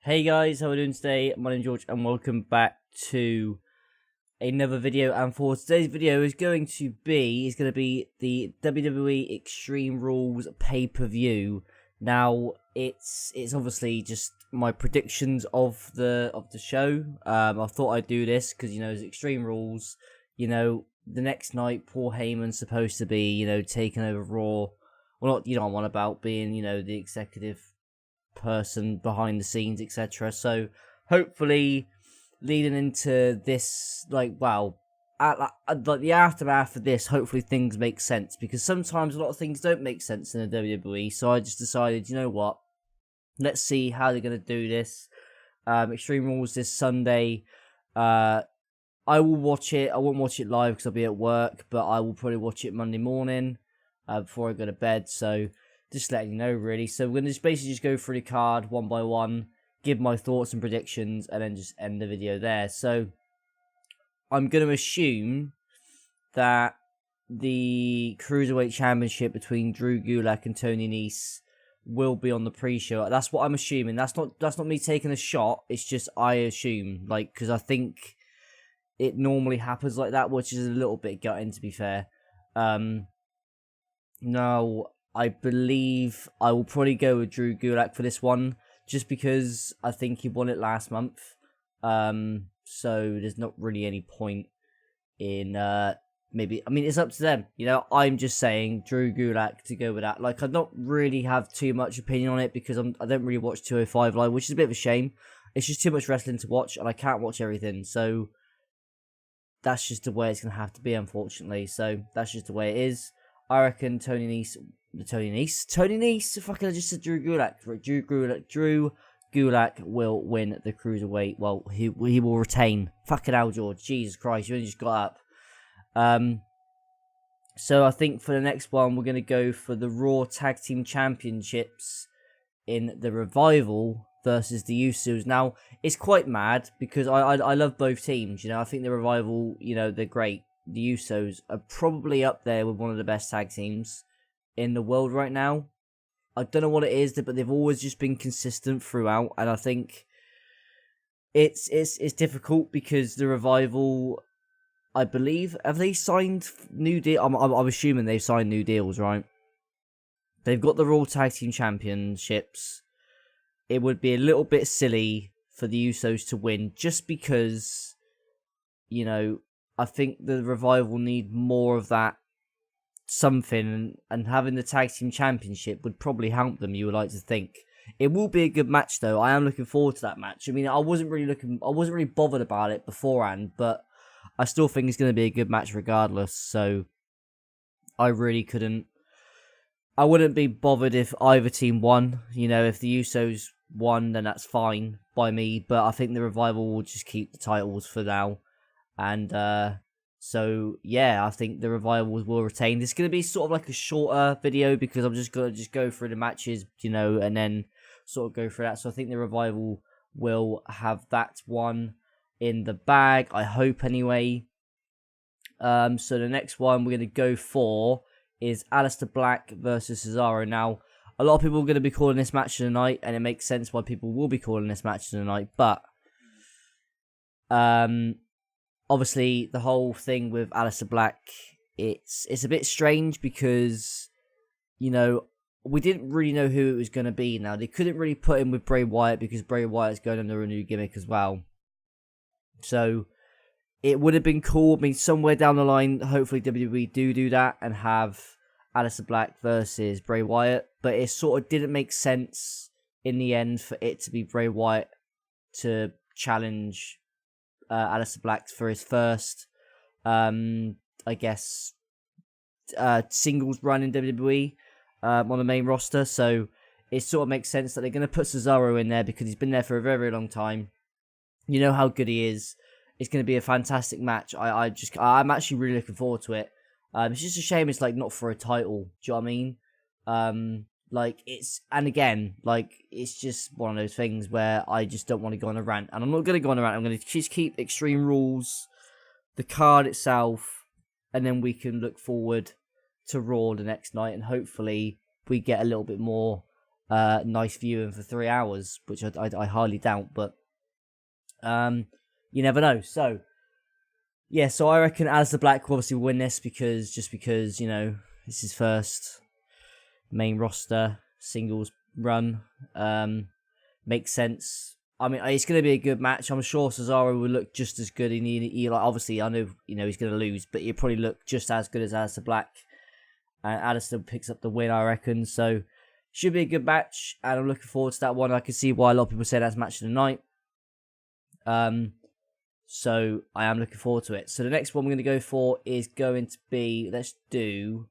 Hey guys, how are we doing today? My name's George and welcome back to another video. And for today's video is going to be the WWE Extreme Rules pay-per-view. Now it's obviously just my predictions of the show. I thought I'd do this because it's Extreme Rules. The next night Paul Heyman's supposed to be taking over Raw. Well, not I'm on about being the executive person behind the scenes, etc. So hopefully leading into this, at the aftermath of this, hopefully things make sense, because sometimes a lot of things don't make sense in the WWE. So I just decided, you know what, let's see how they're going to do this. Extreme Rules this Sunday. I will watch it. I won't watch it live because I'll be at work, but I will probably watch it Monday morning before I go to bed. So just letting you know, really. So we're going to basically go through the card one by one, give my thoughts and predictions, and then just end the video there. So I'm going to assume that the Cruiserweight Championship between Drew Gulak and Tony Nese will be on the pre-show. That's what I'm assuming. That's not me taking a shot. It's just I assume, because I think it normally happens like that, which is a little bit gutting, to be fair. Now, I believe I will probably go with Drew Gulak for this one, just because I think he won it last month. So there's not really any point in maybe. I mean, it's up to them. I'm just saying Drew Gulak to go with that. I don't really have too much opinion on it because I don't really watch 205 Live, which is a bit of a shame. It's just too much wrestling to watch, and I can't watch everything. So that's just the way it's gonna have to be, unfortunately. So that's just the way it is. I reckon Tony Nese. Fucking, I just said Drew Gulak. Drew Gulak will win the Cruiserweight. Well, he will retain. Fucking hell, George. Jesus Christ, you only just got up. So I think for the next one, we're going to go for the Raw Tag Team Championships in the Revival versus the Usos. Now, it's quite mad because I love both teams. I think the Revival, they're great. The Usos are probably up there with one of the best tag teams in the world right now. I don't know what it is, but they've always just been consistent throughout, and I think it's difficult because the Revival, I believe, have they signed new deal? I'm assuming they've signed new deals, right? They've got the Raw Tag Team Championships. It would be a little bit silly for the Usos to win just because, I think the Revival need more of that something, and having the Tag Team Championship would probably help them, you would like to think. It will be a good match, though. I am looking forward to that match. I mean, I wasn't really bothered about it beforehand, but I still think it's going to be a good match regardless, so I wouldn't be bothered if either team won. If the Usos won, then that's fine by me, but I think the Revival will just keep the titles for now. And so yeah, I think the Revivals will retain. This is going to be sort of like a shorter video because I'm just going to go through the matches, and then sort of go through that. So I think the Revival will have that one in the bag, I hope anyway. So the next one we're going to go for is Aleister Black versus Cesaro. Now, a lot of people are going to be calling this match of the night, and it makes sense why people will be calling this match of the night, but obviously, the whole thing with Aleister Black, it's a bit strange because, we didn't really know who it was going to be. Now, they couldn't really put him with Bray Wyatt because Bray Wyatt's going under a new gimmick as well. So, it would have been cool. I mean, somewhere down the line, hopefully WWE do that and have Aleister Black versus Bray Wyatt. But it sort of didn't make sense in the end for it to be Bray Wyatt to challenge Aleister Black for his first, singles run in WWE on the main roster. So it sort of makes sense that they're going to put Cesaro in there because he's been there for a very, very long time. You know how good he is. It's going to be a fantastic match. I'm actually really looking forward to it. It's just a shame it's not for a title. Do you know what I mean? It's just one of those things where I just don't want to go on a rant. And I'm not going to go on a rant. I'm going to just keep Extreme Rules, the card itself, and then we can look forward to Raw the next night. And hopefully we get a little bit more nice viewing for 3 hours, which I highly doubt, but you never know. So yeah, so I reckon Aleister Black will obviously win this because you know this is first main roster singles run. Makes sense. I mean, it's going to be a good match. I'm sure Cesaro will look just as good. And he like, obviously, I know he's going to lose, but he'll probably look just as good as Aleister Black. And Aleister picks up the win, I reckon. So should be a good match, and I'm looking forward to that one. I can see why a lot of people say that's match of the night. So I am looking forward to it. So the next one we're going to go for is going to be, let's do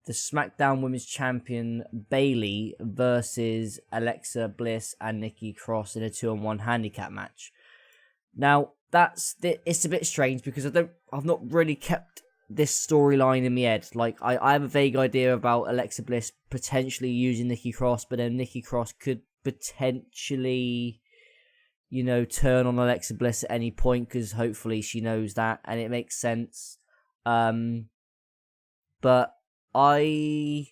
the SmackDown Women's Champion Bayley versus Alexa Bliss and Nikki Cross in a 2-on-1 handicap match. Now it's a bit strange because I've not really kept this storyline in my head. Like I have a vague idea about Alexa Bliss potentially using Nikki Cross, but then Nikki Cross could potentially, turn on Alexa Bliss at any point because hopefully she knows that and it makes sense. But I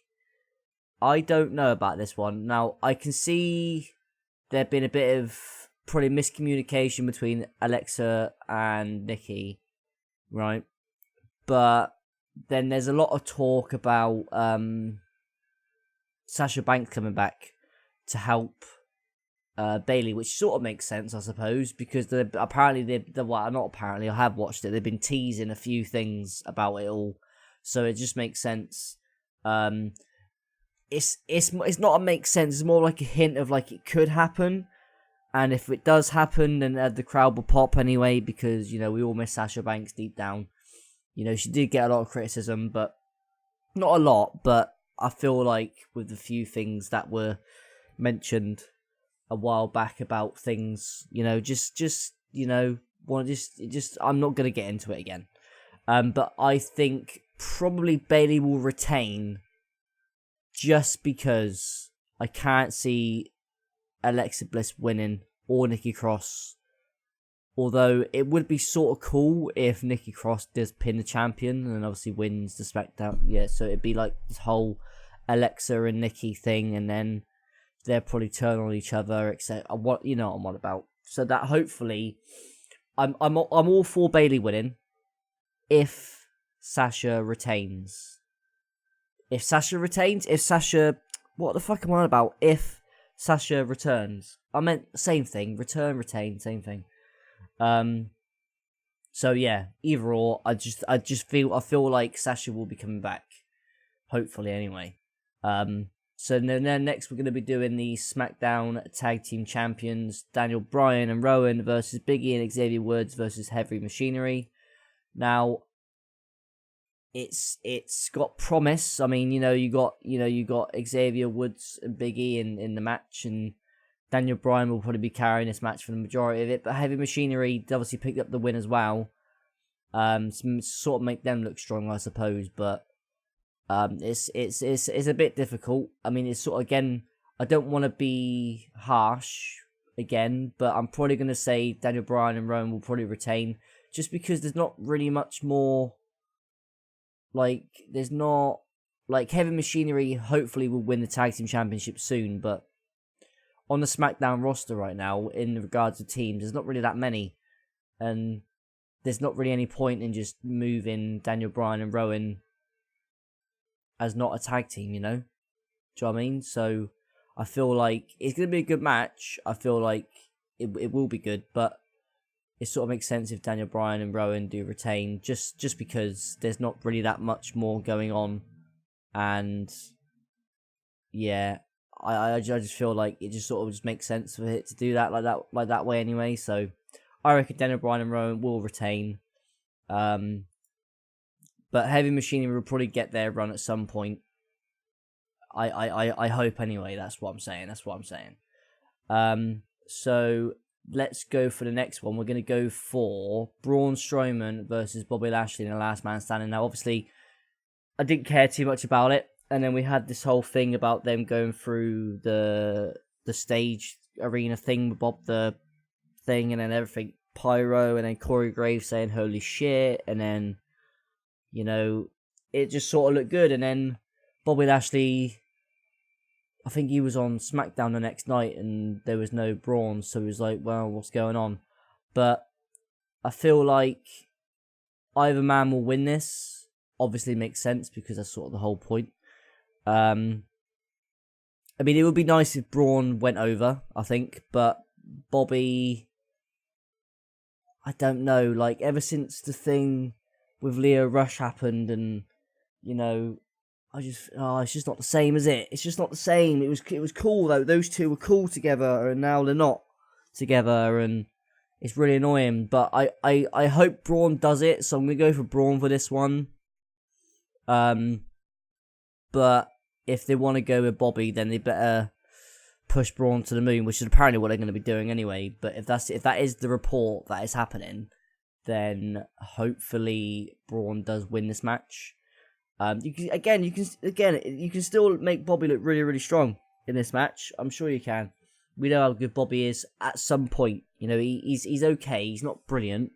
don't know about this one. Now, I can see there been a bit of probably miscommunication between Alexa and Nikki, right? But then there's a lot of talk about Sasha Banks coming back to help Bayley, which sort of makes sense, I suppose, because I have watched it. They've been teasing a few things about it all, so it just makes sense. It's not a make sense. It's more like a hint of like it could happen, and if it does happen, then the crowd will pop anyway because we all miss Sasha Banks deep down. She did get a lot of criticism, but not a lot. But I feel like with the few things that were mentioned a while back about things, I'm not gonna get into it again. But I think probably Bayley will retain, just because I can't see Alexa Bliss winning or Nikki Cross. Although it would be sort of cool if Nikki Cross does pin the champion and obviously wins the SmackDown. Yeah, so it'd be like this whole Alexa and Nikki thing, and then they'll probably turn on each other. Except what I'm on about. So that hopefully, I'm all for Bayley winning, if Sasha retains. If Sasha, what the fuck am I on about? If Sasha returns, I meant same thing. Retain, same thing. So yeah, either or. I feel like Sasha will be coming back, hopefully anyway. So then next we're going to be doing the SmackDown Tag Team Champions, Daniel Bryan and Rowan versus Big E and Xavier Woods versus Heavy Machinery. Now, it's got promise. I mean, you got Xavier Woods and Big E in the match, and Daniel Bryan will probably be carrying this match for the majority of it. But Heavy Machinery obviously picked up the win as well. Sort of make them look strong, I suppose. But it's a bit difficult. I mean, it's sort of, again, I don't want to be harsh again, but I'm probably going to say Daniel Bryan and Rowan will probably retain, just because there's not really much more. Like, there's not, like, Heavy Machinery hopefully will win the Tag Team Championship soon, but on the SmackDown roster right now, in regards to teams, there's not really that many, and there's not really any point in just moving Daniel Bryan and Rowan as not a tag team, Do you know what I mean? So I feel like it's going to be a good match. I feel like it will be good, but it sort of makes sense if Daniel Bryan and Rowan do retain, just because there's not really that much more going on, and yeah, I just feel like it just sort of just makes sense for it to do that like that way anyway. So I reckon Daniel Bryan and Rowan will retain, but Heavy Machinery will probably get their run at some point. I hope anyway. That's what I'm saying. So let's go for the next one. We're going to go for Braun Strowman versus Bobby Lashley in the Last Man Standing. Now, obviously, I didn't care too much about it. And then we had this whole thing about them going through the stage arena thing with Bob the thing, and then everything pyro, and then Corey Graves saying holy shit, and then, it just sort of looked good. And then Bobby Lashley I think he was on SmackDown the next night and there was no Braun, so he was like, well, what's going on? But I feel like either man will win this. Obviously makes sense because that's sort of the whole point. I mean, it would be nice if Braun went over, I think, but Bobby, I don't know, like, ever since the thing with Leo Rush happened and, you know, it's just not the same, is it? It's just not the same. It was cool, though. Those two were cool together, and now they're not together, and it's really annoying. But I hope Braun does it, so I'm going to go for Braun for this one. But if they want to go with Bobby, then they better push Braun to the moon, which is apparently what they're going to be doing anyway. But if that is the report that is happening, then hopefully Braun does win this match. You can still make Bobby look really, really strong in this match. I'm sure you can. We know how good Bobby is at some point. You know, he's okay. He's not brilliant,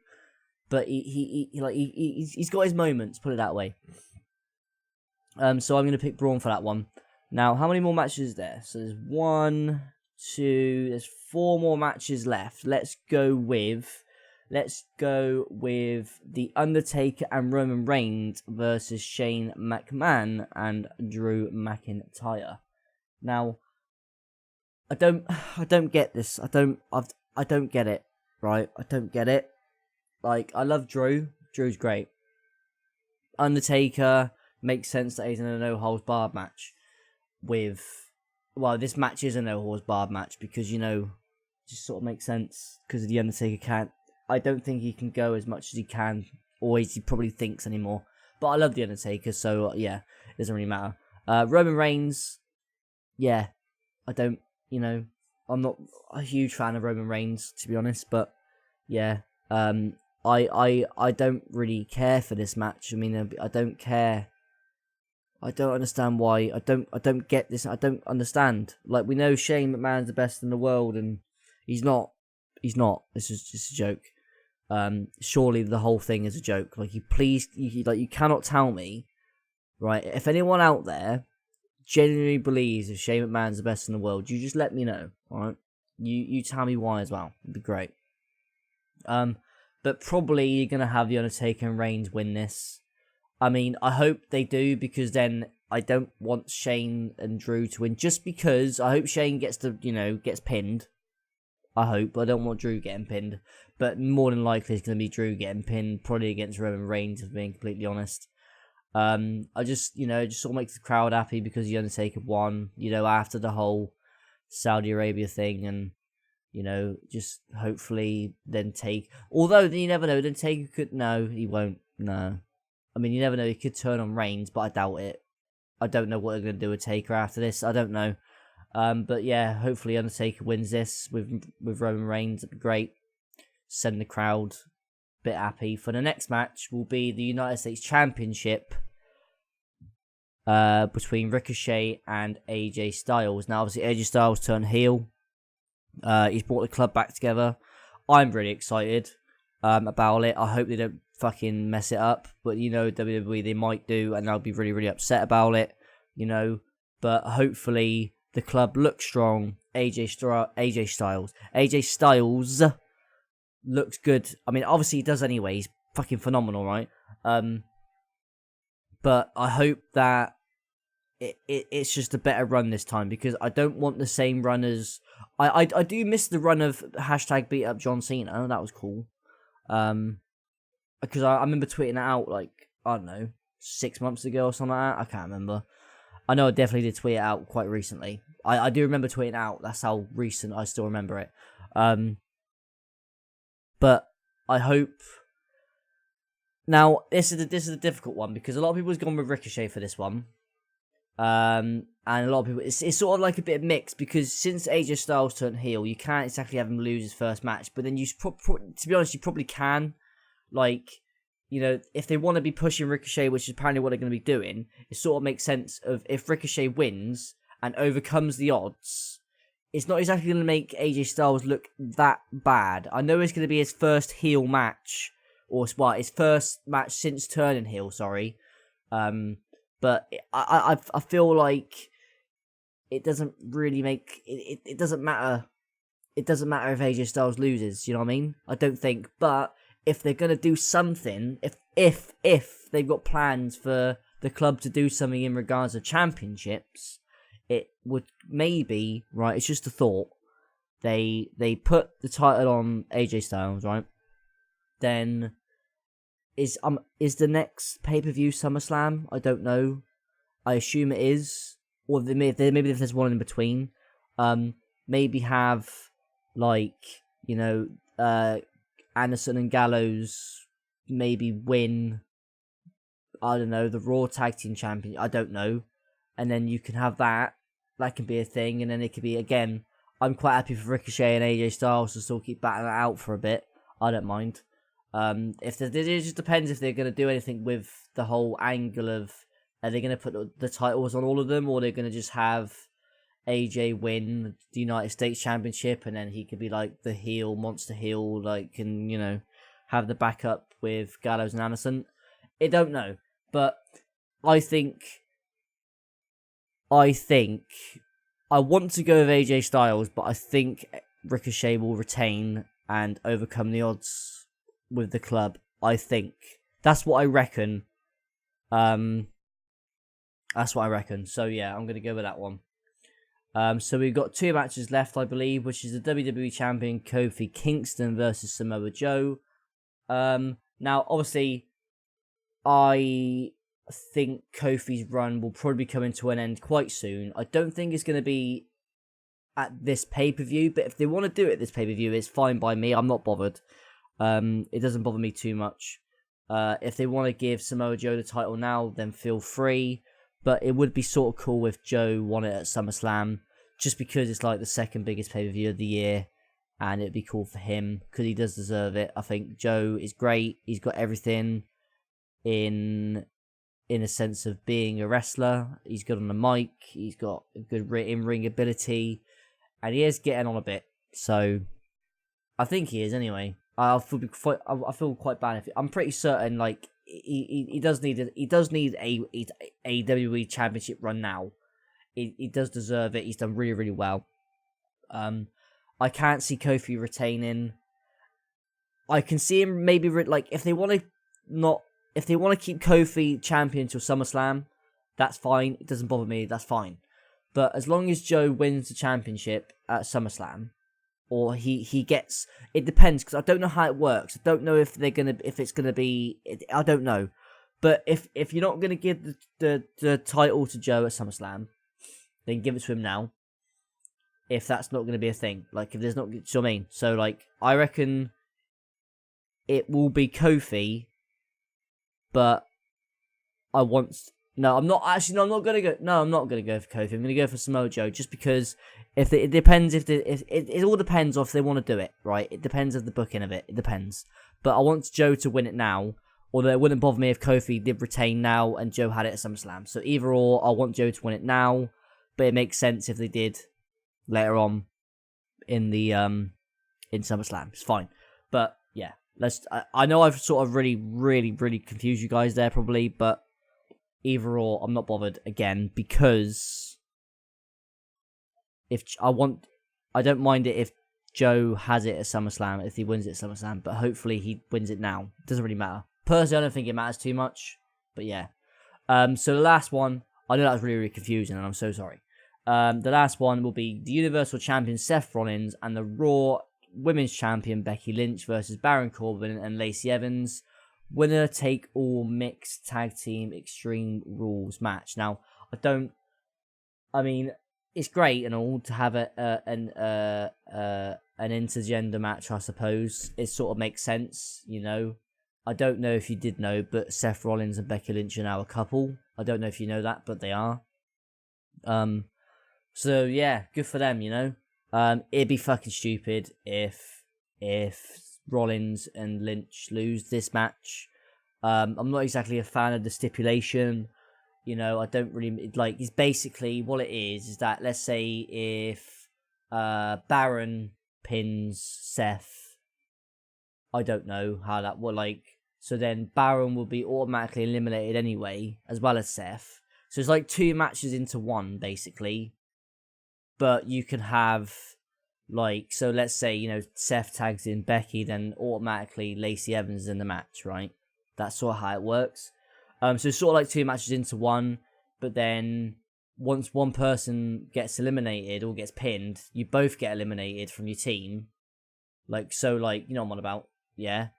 but he's got his moments. Put it that way. So I'm going to pick Braun for that one. Now, how many more matches is there? So there's 1, 2, there's 4 more matches left. Let's go with The Undertaker and Roman Reigns versus Shane McMahon and Drew McIntyre. Now, I don't get this. I don't get it, right? I don't get it. Like, I love Drew. Drew's great. Undertaker makes sense that he's in a no-holds-barred match this match is a no-holds-barred match because, you know, just sort of makes sense because The Undertaker can't. I don't think he can go as much as he can, or as he probably thinks anymore. But I love The Undertaker, so yeah, it doesn't really matter. Roman Reigns, yeah, I'm not a huge fan of Roman Reigns, to be honest, but yeah, I don't really care for this match. I mean, I don't care. I don't understand why. I don't get this. I don't understand. Like, we know Shane McMahon's the best in the world, and he's not. He's not. This is just a joke. Surely the whole thing is a joke. Like, you cannot tell me, right? If anyone out there genuinely believes if Shane McMahon's the best in the world, you just let me know, alright? You tell me why as well. It'd be great. But probably you're gonna have The Undertaker and Reigns win this. I mean, I hope they do, because then I don't want Shane and Drew to win, just because I hope Shane gets pinned. I hope. I don't want Drew getting pinned. But more than likely it's going to be Drew getting pinned, probably against Roman Reigns, if being completely honest. I just sort of makes the crowd happy because The Undertaker won, after the whole Saudi Arabia thing, and, just hopefully then although you never know, then Taker could, no, he won't, no. I mean, you never know, he could turn on Reigns, but I doubt it. I don't know what they're going to do with Taker after this, I don't know. But yeah, hopefully Undertaker wins this with Roman Reigns. It'd be great. Send the crowd a bit happy. For the next match will be the United States Championship between Ricochet and AJ Styles. Now, obviously, AJ Styles turned heel. He's brought the club back together. I'm really excited about it. I hope they don't fucking mess it up. But, WWE, they might do, and I'll be really, really upset about it. But hopefully the club looks strong. AJ Styles looks good. I mean, obviously he does anyway. He's fucking phenomenal, right? But I hope that it's just a better run this time, because I don't want the same run as... I do miss the run of hashtag beat up John Cena. That was cool. Because I remember tweeting it out, like, I don't know, 6 months ago or something like that. I can't remember. I know I definitely did tweet it out quite recently. I do remember tweeting it out. That's how recent I still remember it. But I hope... Now, this is a difficult one, because a lot of people have gone with Ricochet for this one. And a lot of people... It's sort of like a bit mixed, because since AJ Styles turned heel, you can't exactly have him lose his first match. But then to be honest, you probably can. Like, if they want to be pushing Ricochet, which is apparently what they're going to be doing, it sort of makes sense of if Ricochet wins and overcomes the odds, it's not exactly going to make AJ Styles look that bad. I know it's going to be his first heel match, or his first match since turning heel, sorry. But I feel like it doesn't really make it doesn't matter. It doesn't matter if AJ Styles loses. You know what I mean? I don't think. But if they're gonna do something, if they've got plans for the club to do something in regards to championships, it would maybe, right, it's just a thought. They put the title on AJ Styles, right? Then is the next pay-per-view SummerSlam? I don't know. I assume it is. Or maybe if there's one in between. Maybe have, like, you know, Anderson and Gallows maybe win, I don't know, the Raw Tag Team Champion. I don't know. And then you can have that. That can be a thing. And then it could be, again, I'm quite happy for Ricochet and AJ Styles to still keep battling it out for a bit. I don't mind. It just depends if they're going to do anything with the whole angle of, are they going to put the titles on all of them, or they're going to just have AJ win the United States Championship, and then he could be like the heel, monster heel, like, and, you know, have the backup with Gallows and Anderson. I don't know, but I think I want to go with AJ Styles, but I think Ricochet will retain and overcome the odds with the club. I think that's what I reckon. That's what I reckon. So yeah, I'm gonna go with that one. So we've got 2 matches left, I believe, which is the WWE Champion Kofi Kingston versus Samoa Joe. Now, obviously, I think Kofi's run will probably be coming to an end quite soon. I don't think it's going to be at this pay-per-view, but if they want to do it at this pay-per-view, it's fine by me. I'm not bothered. It doesn't bother me too much. If they want to give Samoa Joe the title now, then feel free. But it would be sort of cool if Joe won it at SummerSlam, just because it's like the second biggest pay-per-view of the year, and it'd be cool for him, because he does deserve it. I think Joe is great. He's got everything in a sense of being a wrestler. He's good on the mic. He's got a good in-ring ability, and he is getting on a bit. So I think he is anyway. I feel quite bad. I'm pretty certain, like, he does need a WWE Championship run now. He does deserve it. He's done really, really well. I can't see Kofi retaining. I can see him maybe if they want to keep Kofi champion till SummerSlam, that's fine. It doesn't bother me. That's fine. But as long as Joe wins the championship at SummerSlam, or he gets, it depends, because I don't know how it works. I don't know if it's gonna be. I don't know. But if you're not gonna give the title to Joe at SummerSlam, then give it to him now. If that's not gonna be a thing, like if there's not, you know what I mean? So like I reckon it will be Kofi, but I'm not gonna go. No, I'm not gonna go for Kofi. I'm gonna go for Samoa Joe, just because it depends if it all depends on if they want to do it, right? It depends on the booking of it. It depends. But I want Joe to win it now, although it wouldn't bother me if Kofi did retain now and Joe had it at SummerSlam. So either or, I want Joe to win it now, but it makes sense if they did later on in the in SummerSlam. It's fine. But yeah, I know I've sort of really, really, really confused you guys there probably, but either or, I'm not bothered again, because I don't mind it if Joe has it at SummerSlam, if he wins it at SummerSlam, but hopefully he wins it now. It doesn't really matter. Personally, I don't think it matters too much, but yeah. So the last one, I know that was really, really confusing, and I'm so sorry. The last one will be the Universal Champion Seth Rollins and the Raw Women's Champion Becky Lynch versus Baron Corbin and Lacey Evans. Winner take all mixed tag team Extreme Rules match. Now, I mean, it's great and all to have an intergender match, I suppose. It sort of makes sense, you know. I don't know if you did know, but Seth Rollins and Becky Lynch are now a couple. I don't know if you know that, but they are. So yeah, good for them, you know. It'd be fucking stupid if Rollins and Lynch lose this match. I'm not exactly a fan of the stipulation. You know, I don't really like. It's basically what it is that, let's say if Baron pins Seth, I don't know how that will, like. So then Baron will be automatically eliminated anyway, as well as Seth. So it's like 2 matches into one, basically. but you can have, like, so let's say, you know, Seth tags in Becky, then automatically Lacey Evans is in the match, right? That's sort of how it works. So it's sort of like 2 matches into one, but then once one person gets eliminated or gets pinned, you both get eliminated from your team. Like, so, like, you know what I'm on about, yeah?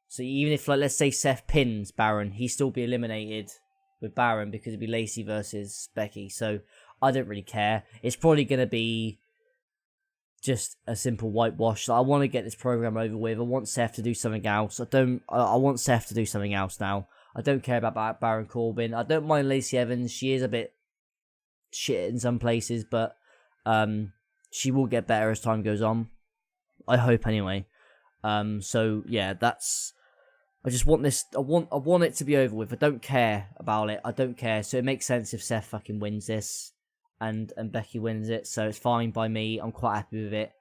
So even if, like, let's say Seth pins Baron, he'd still be eliminated with Baron because it'd be Lacey versus Becky. So I don't really care. It's probably going to be just a simple whitewash. So I want to get this program over with. I want Seth to do something else. I want Seth to do something else now. I don't care about Baron Corbin. I don't mind Lacey Evans. She is a bit shit in some places, but she will get better as time goes on. I hope anyway. So yeah, I just want this. I want it to be over with. I don't care about it. I don't care. So it makes sense if Seth fucking wins this, and Becky wins it. So it's fine by me. I'm quite happy with it.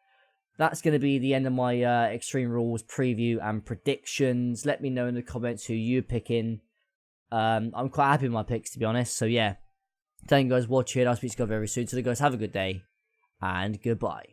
That's going to be the end of my Extreme Rules preview and predictions. Let me know in the comments who you're picking. I'm quite happy with my picks, to be honest. So yeah, thank you guys for watching. I'll speak to you guys very soon. So guys, have a good day and goodbye.